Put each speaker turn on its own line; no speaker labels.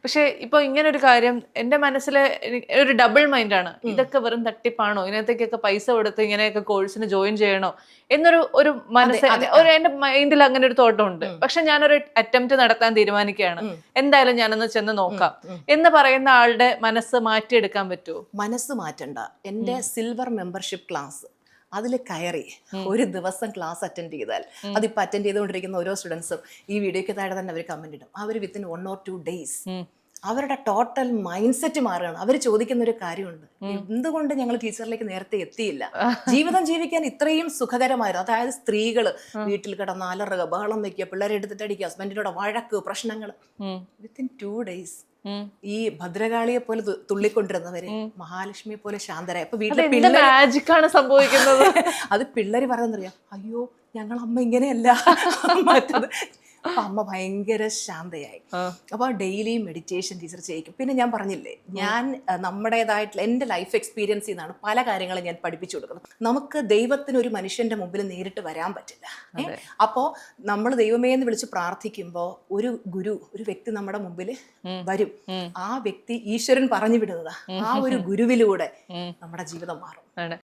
പക്ഷെ ഇപ്പൊ ഇങ്ങനെ ഒരു കാര്യം എന്റെ മനസ്സിലെ ഒരു ഡബിൾ മൈൻഡാണ്. ഇതൊക്കെ വെറും തട്ടിപ്പാണോ, ഇതിനകത്തേക്കൊക്കെ പൈസ കൊടുത്ത് ഇങ്ങനെയൊക്കെ കോഴ്സിന് ജോയിൻ ചെയ്യണോ എന്നൊരു മനസ്സ് എന്റെ മൈൻഡിൽ അങ്ങനെ ഒരു തോട്ടം ഉണ്ട്. പക്ഷെ ഞാനൊരു അറ്റംപ്റ്റ് നടത്താൻ തീരുമാനിക്കുകയാണ്, എന്തായാലും ഞാനൊന്ന് ചെന്ന് നോക്കാം എന്ന് പറയുന്ന ആളുടെ മനസ്സ് മാറ്റിയെടുക്കാൻ പറ്റുമോ?
മനസ്സ് മാറ്റണ്ട. എൻ്റെ സിൽവർ മെമ്പർഷിപ്പ് ക്ലാസ് അതിൽ കയറി ഒരു ദിവസം ക്ലാസ് അറ്റൻഡ് ചെയ്താൽ, അതിപ്പോൾ അറ്റൻഡ് ചെയ്തുകൊണ്ടിരിക്കുന്ന ഓരോ സ്റ്റുഡൻസും ഈ വീഡിയോയ്ക്ക് താഴെ തന്നെ അവർ കമന്റ് ഇടും. അവർ വിത്തിൻ 1 or 2 days അവരുടെ ടോട്ടൽ മൈൻഡ് സെറ്റ് മാറുകയാണ്. അവർ ചോദിക്കുന്ന ഒരു കാര്യമുണ്ട്, എന്തുകൊണ്ട് ഞങ്ങൾ ടീച്ചറിലേക്ക് നേരത്തെ എത്തിയില്ല? ജീവിതം ജീവിക്കാൻ ഇത്രയും സുഖകരമായിരുന്നു. അതായത് സ്ത്രീകൾ വീട്ടിൽ കിടന്ന് അലറുക, ബഹളം വെക്കുക, പിള്ളേരെ എടുത്തിട്ടടിക്കുക, ഹസ്ബൻഡിനോട് വഴക്ക്, പ്രശ്നങ്ങൾ. വിത്തിൻ 2 days ഈ ഭദ്രകാളിയെ പോലെ തുള്ളിക്കൊണ്ടിരുന്നവര് മഹാലക്ഷ്മിയെ പോലെ ശാന്തരായ. അപ്പൊ വീട്ടിലെ
മാജിക്കാണ് സംഭവിക്കുന്നത്.
അത് പിള്ളേര് പറയുന്നറിയാം, അയ്യോ ഞങ്ങൾ അമ്മ ഇങ്ങനെയല്ല മറ്റത്. അപ്പൊ അമ്മ ഭയങ്കര ശാന്തയായി. അപ്പോൾ ഡെയിലി മെഡിറ്റേഷൻ ടീച്ചർ ചെയ്യിക്കും. പിന്നെ ഞാൻ പറഞ്ഞില്ലേ, ഞാൻ നമ്മുടേതായിട്ടുള്ള എൻ്റെ ലൈഫ് എക്സ്പീരിയൻസിൽ നിന്നാണ് പല കാര്യങ്ങളും ഞാൻ പഠിപ്പിച്ചു കൊടുക്കുന്നത്. നമുക്ക് ദൈവത്തിന് ഒരു മനുഷ്യന്റെ മുമ്പിൽ നേരിട്ട് വരാൻ പറ്റില്ല. അപ്പോൾ നമ്മൾ ദൈവമേ എന്ന് വിളിച്ച് പ്രാർത്ഥിക്കുമ്പോൾ ഒരു വ്യക്തി നമ്മുടെ മുമ്പിൽ വരും. ആ വ്യക്തി ഈശ്വരൻ പറഞ്ഞു വിടുന്നതാ. ആ ഒരു ഗുരുവിലൂടെ നമ്മുടെ ജീവിതം മാറും.